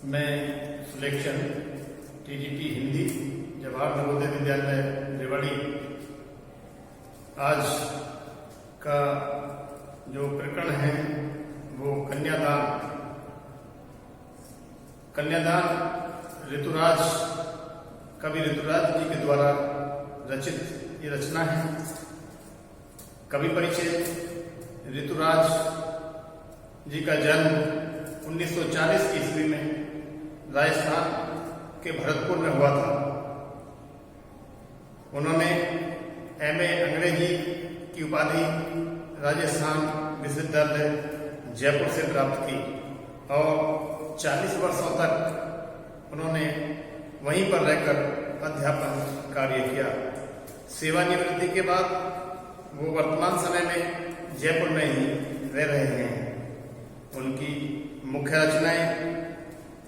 मैं selection TGT Hindi Jawahar Navodaya Vidyalaya Rewari आज का जो प्रकरण है वो कन्यादान ऋतुराज कवि ऋतुराज जी के द्वारा रचित ये रचना है। कवि परिचय। ऋतुराज जी का जन्म 1940 ईस्वी में राजस्थान के भरतपुर में हुआ था। उन्होंने एमए अंग्रेजी की उपाधि राजस्थान विश्वविद्यालय जयपुर से प्राप्त की और 40 वर्षों तक उन्होंने वहीं पर रहकर अध्यापन कार्य किया। सेवानिवृत्ति के बाद वो वर्तमान समय में जयपुर में ही रह रहे हैं। उनकी मुख्य रचनाएं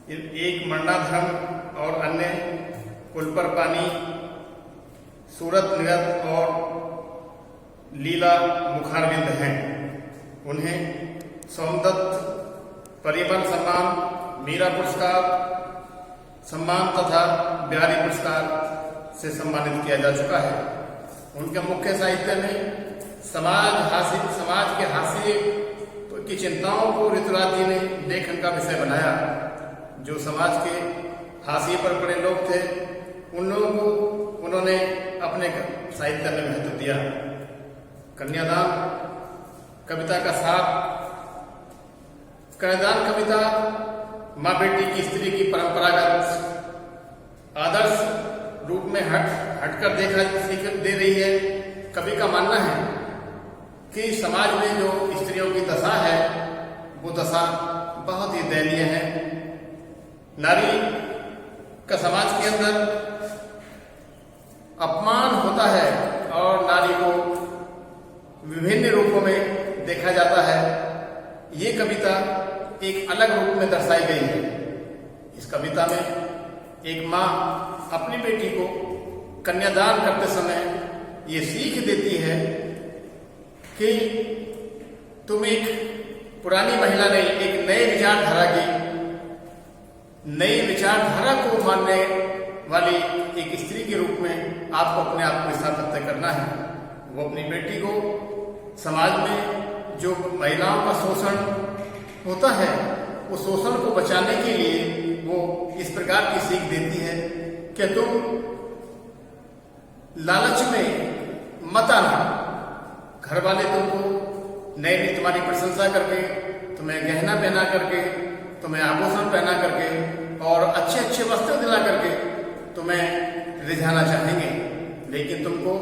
एक मरणाधर्म और अन्य, पुल पर पानी, सूरत नृत्य और लीला मुखारविंद हैं। उन्हें सोमदत्त परिमल सम्मान, मीरा पुरस्कार सम्मान तथा बिहारी पुरस्कार से सम्मानित किया जा चुका है। उनके मुख्य साहित्य में समाज के हाशिए की चिंताओं को ऋतुराज जी ने लेखन का विषय बनाया। जो समाज के हाशिए पर पड़े लोग थे उन लोगों को उन्होंने अपने साहित्य में महत्व दिया। कन्यादान कविता का सार। कन्यादान कविता माँ बेटी की स्त्री की परंपरागत आदर्श रूप में हटकर सीख दे रही है। कवि का मानना है कि समाज में जो स्त्रियों की दशा है वो दशा बहुत ही दयनीय है। नारी का समाज के अंदर अपमान होता है और नारी को विभिन्न रूपों में देखा जाता है। ये कविता एक अलग रूप में दर्शाई गई है। इस कविता में एक माँ अपनी बेटी को कन्यादान करते समय ये सीख देती है कि तुम एक पुरानी महिला नहीं, एक नए विचारधारा को मानने वाली एक स्त्री के रूप में आपको अपने आप को स्थापित करना है। वो अपनी बेटी को समाज में जो महिलाओं का शोषण होता है उस शोषण को बचाने के लिए वो इस प्रकार की सीख देती है कि तुम लालच में मत आना। घर वाले तुमको नई तुम्हारी प्रशंसा करके, तुम्हें गहना पहना करके, तुम्हें आभूषण पहना करके और अच्छे अच्छे वस्त्र दिला करके तुम्हें रिझाना चाहेंगे, लेकिन तुमको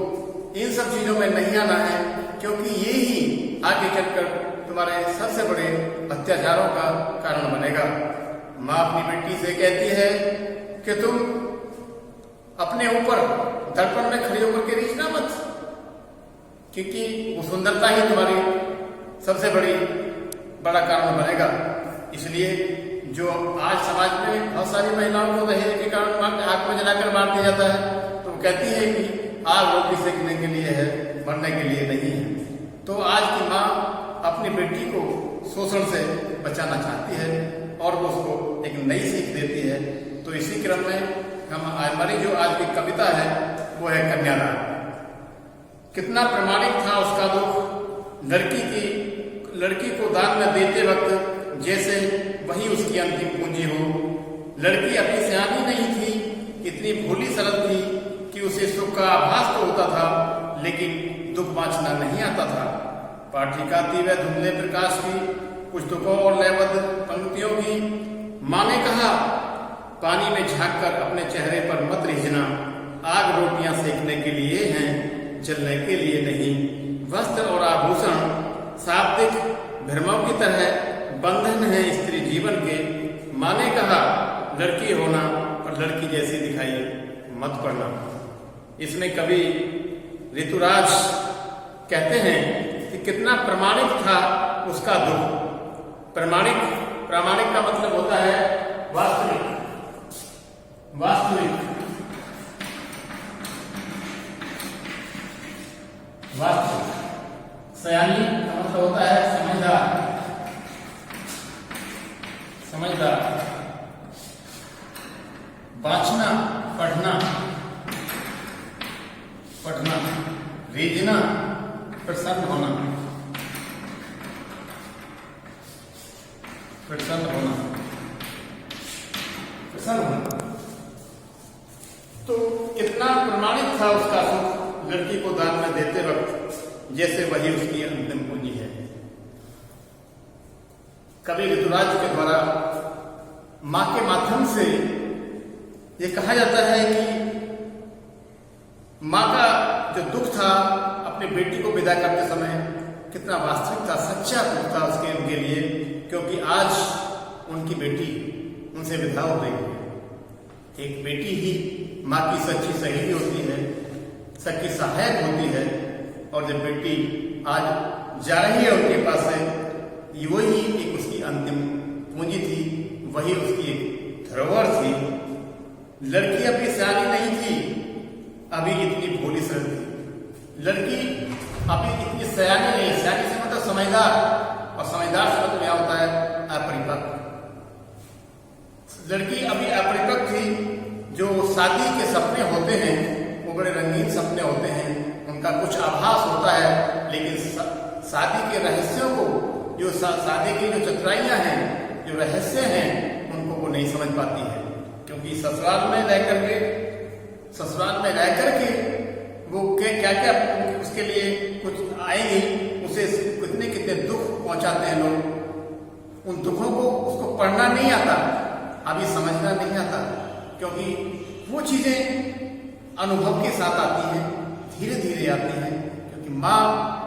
इन सब चीजों में नहीं आना है, क्योंकि ये ही आगे चलकर तुम्हारे सबसे बड़े अत्याचारों का कारण बनेगा। माँ अपनी बेटी से कहती है कि तुम अपने ऊपर दर्पण में खड़े होकर के रीझना मत, क्योंकि वो सुंदरता ही तुम्हारी सबसे बड़ा कारण बनेगा। इसलिए जो आज समाज में बहुत सारी महिलाओं को दहेज के कारण आग में जलाकर मार दिया जाता है, तो वो कहती है कि आग रोटी सेकने के लिए है, मरने के लिए नहीं है। तो आज की माँ अपनी बेटी को शोषण से बचाना चाहती है और वो उसको एक नई सीख देती है। तो इसी क्रम में हमारी जो आज की कविता है वो है कन्यादान। कितना प्रामाणिक था उसका दुख, लड़की को दान में देते वक्त जैसे वही उसकी अंतिम पूंजी हो। लड़की अपनी सियानी नहीं थी, इतनी भोली सरल थी कि उसे सुख का आभास तो होता था लेकिन दुख बांचना नहीं आता था। पाठिकाती व धुंधले प्रकाश की पुस्तकों और लयबद्ध पंक्तियों की माँ ने कहा, पानी में झांककर अपने चेहरे पर मत रिझना, आग रोटियां सेकने के लिए हैं, जलने के लिए नहीं। वस्त्र और आभूषण शाब्दिक भ्रमों की तरह बंधन है स्त्री जीवन के। माँ ने कहा, लड़की होना और लड़की जैसी दिखाई मत पड़ना। इसमें कवि ऋतुराज कहते हैं कि कितना प्रामाणिक था उसका दुख। प्रामाणिक का मतलब होता है वास्तविक। सयानी का मतलब होता है समझदार। बाँचना, पढ़ना, पढ़ना, रीझना, प्रसन्न होना, प्रसन्न होना, प्रसन्न होना। तो कितना प्रमाणित था उसका सुख लड़की को दान में देते वक्त, जैसे वही उसकी अंतिम पूंजी है। कवि ऋतुराज के द्वारा मां के माध्यम से ये कहा जाता है कि मां का जो दुख था अपनी बेटी को विदा करते समय कितना वास्तविक था, सच्चा दुख था उसके उनके लिए, क्योंकि आज उनकी बेटी उनसे विदा हो गई है। एक बेटी ही मां की सच्ची सहेली होती है, सच्ची सहायक होती है, और जब बेटी आज जा रही है उनके पास से, वही एक उसकी अंतिम पूंजी थी, वही उसकी एक धरोहर थी। लड़की अभी सियानी नहीं थी, अभी इतनी भोली सरल थी। लड़की अभी इतनी सियानी नहीं, सियानी से मतलब समझदार, और समझदार से मतलब क्या होता है, अपरिपक्व। लड़की अभी अपरिपक्व थी। जो शादी के सपने होते हैं वो बड़े रंगीन सपने होते हैं, उनका कुछ आभास होता है, लेकिन शादी के रहस्यों को, जो शादी की जो चतुराइयां हैं, जो रहस्य हैं, उनको वो नहीं समझ पाती है। क्योंकि ससुराल में रह करके वो क्या क्या उसके लिए कुछ आएंगे, उसे कितने कितने दुख पहुंचाते हैं लोग। उन दुखों को उसको पढ़ना नहीं आता, अभी समझना नहीं आता, क्योंकि वो चीजें अनुभव के साथ आती हैं, धीरे धीरे आती हैं। क्योंकि माँ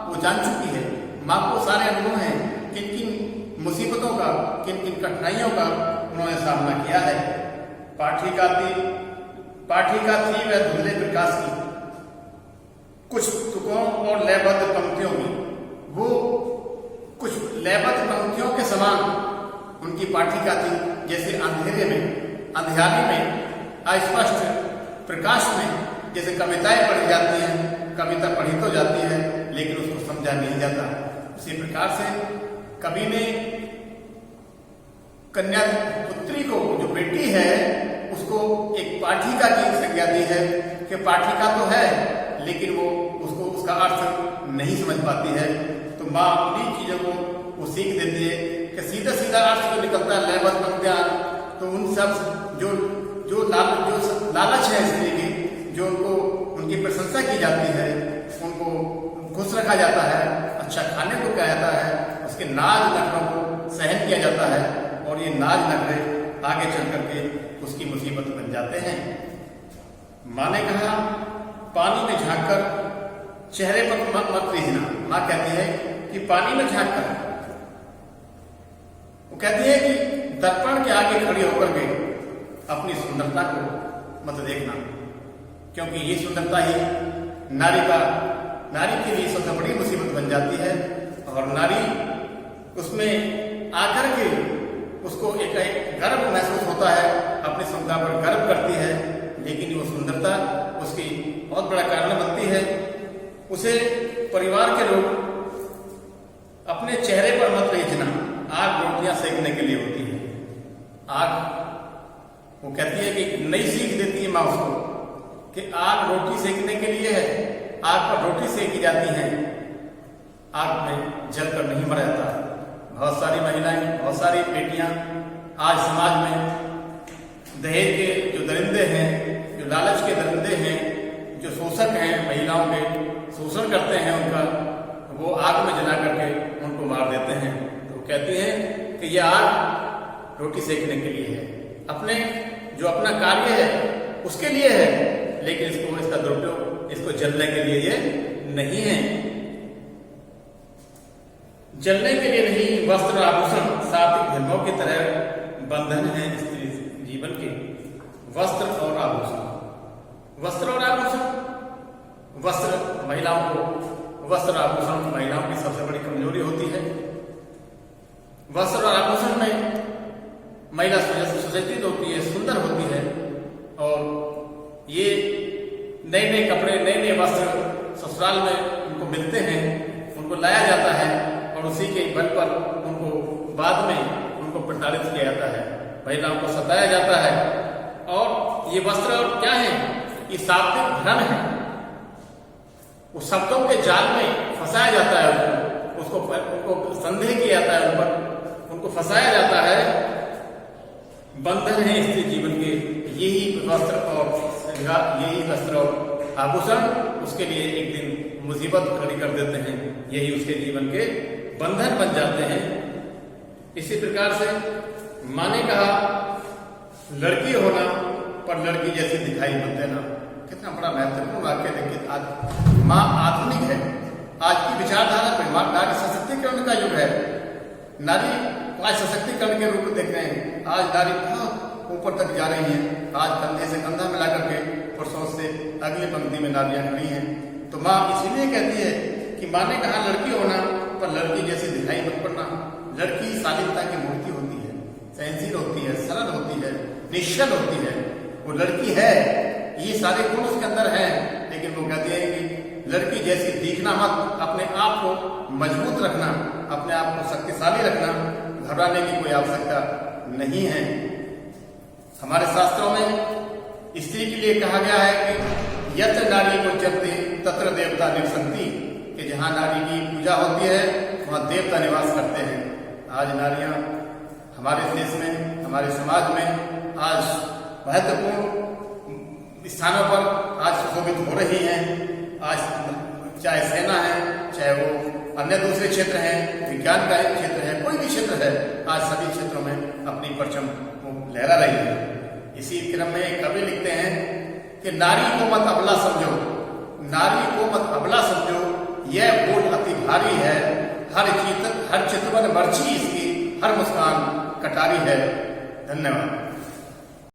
वो जान चुकी है, माँ को सारे अनुभव हैं, किन किन मुसीबतों का, किन किन कठिनाइयों का उन्होंने सामना किया है। पाठिका थी वह धुंधले प्रकाश की, कुछ तुकों और लयबद्ध पंक्तियों की, वो कुछ लयबद्ध पंक्तियों के समान उनकी पाठिका थी। जैसे अंधेरे में, अंधियारी में, अस्पष्ट प्रकाश में जैसे कविताएं पढ़ी जाती हैं, कविता पढ़ी तो जाती है लेकिन उसको समझा नहीं जाता। उसी प्रकार से कवि ने कन्या पुत्री को, जो बेटी है, उसको एक पाठिका की संज्ञा दी है कि पाठिका तो है लेकिन वो उसको उसका अर्थ नहीं समझ पाती है। तो माँ उन्हीं चीजों को वो सीख देती है कि सीधा सीधा अर्थ जो निकलता है, लयबद्ध पंक्तियां, तो उन सब जो लालच है स्त्री की, जो उनको उनकी प्रशंसा की जाती है, उनको खुश रखा जाता है, अच्छा खाने को कहा जाता है, उसके नाज नखरों को सहन किया जाता है, और ये नाज नखरे आगे चल करके उसकी मुसीबत बन जाते हैं। माँ ने कहा पानी में झांककर चेहरे पर मत रीझना। माँ कहती है कि पानी में झांककर, वो कहती है कि दर्पण के आगे खड़ी होकर के अपनी सुंदरता को मत देखना, क्योंकि ये सुंदरता ही नारी के लिए सबसे बड़ी मुसीबत बन जाती है। और नारी उसमें आकर के उसको एक गर्व महसूस होता है, अपनी सुंदरता पर गर्व करती है, लेकिन वो सुंदरता उसकी बहुत बड़ा कारण बनती है। उसे परिवार के लोग अपने चेहरे पर मत रीझना, आग रोटियां सेकने के लिए होती है। आग, वो कहती है कि नई सीख देती है माँ उसको कि आग रोटी सेकने के लिए है, आग पर रोटी सेकी जाती है, आग में जलकर नहीं मरा जाता। बहुत सारी महिलाएं, बहुत सारी बेटियां आज समाज में दहेज के जो दरिंदे हैं, जो लालच के दरिंदे हैं, जो शोषक हैं, महिलाओं के शोषण करते हैं उनका, वो आग में जला करके उनको मार देते हैं। तो कहती है कि यह आग रोटी सेकने के लिए है, अपना कार्य है उसके लिए है, लेकिन इसका दुरुपयोग, इसको जलने के लिए ये नहीं है। जलने के लिए नहीं, वस्त्र आभूषण सात्विक धर्मों की तरह बंधन है स्त्री जीवन के। वस्त्र और आभूषण, वस्त्र और आभूषण, वस्त्र महिलाओं को, वस्त्र आभूषण महिलाओं की सबसे बड़ी कमजोरी होती है। वस्त्र और आभूषण में महिला सुसज्जित होती है, सुंदर होती है, और ये नए नए कपड़े, नए नए वस्त्र ससुराल में उनको मिलते हैं, उनको लाया जाता है, और उसी के बल पर उनको बाद में उनको प्रताड़ित किया जाता है, महिलाओं को सताया जाता है, और ये वस्त्र और क्या है? ये शाब्दिक भ्रम है। उस शब्दों के जाल में फंसाया जाता है, उनको संदेह किया जाता है, ऊपर उनको फंसाया जाता है। बंधन है स्त्री जीवन के यही वस्त्र और श्रृंगार, यही वस्त्र और आभूषण उसके लिए एक दिन मुसीबत खड़ी कर देते हैं, यही उसके जीवन के बंधन बन जाते हैं। इसी प्रकार से माँ ने कहा लड़की होना पर लड़की जैसी दिखाई मत देना। कितना बड़ा महत्वपूर्ण वाक्य। देखिए आज माँ आधुनिक है, आज की विचारधारा पे माँ नारी सशक्तिकरण का युग है। नारी को आज सशक्तिकरण के रूप में देख रहे हैं। आज नारी बहुत ऊपर तक जा रही है। आज कंधे से कंधा मिला करके पुरुषों से अगली पंक्ति में नारियां खड़ी हैं। तो माँ इसीलिए कहती है कि माँ ने कहा लड़की होना पर लड़की जैसी दिखाई मत पड़ना। लड़की शालीनता की मूर्ति होती है, सहनशील होती है, सरल होती है, निश्चल होती है। वो लड़की है, ये सारे गुण उसके अंदर हैं, लेकिन वो कहते हैं कि लड़की जैसी दिखना मत, अपने आप को मजबूत रखना, अपने आप को शक्तिशाली रखना, घबराने की कोई आवश्यकता नहीं है। हमारे शास्त्रों में स्त्री के लिए कहा गया है कि यत्र नारी को जपते तत्र देवता निवसन्ति, कि जहाँ नारी की पूजा होती है वहाँ देवता निवास करते हैं। आज नारियां हमारे देश में, हमारे समाज में आज महत्वपूर्ण स्थानों पर आज सुशोभित हो रही हैं। आज चाहे सेना है, चाहे वो अन्य दूसरे क्षेत्र हैं, विज्ञान का क्षेत्र है, कोई भी क्षेत्र है, आज सभी क्षेत्रों में अपनी परचम लहरा रही है। इसी क्रम में कवि लिखते हैं कि नारी को मत अबला समझो, नारी को मत अबला समझो, यह बोझ अति भारी है। हर चितवन बर्छी इसकी, हर मुस्कान कटारी है। धन्यवाद।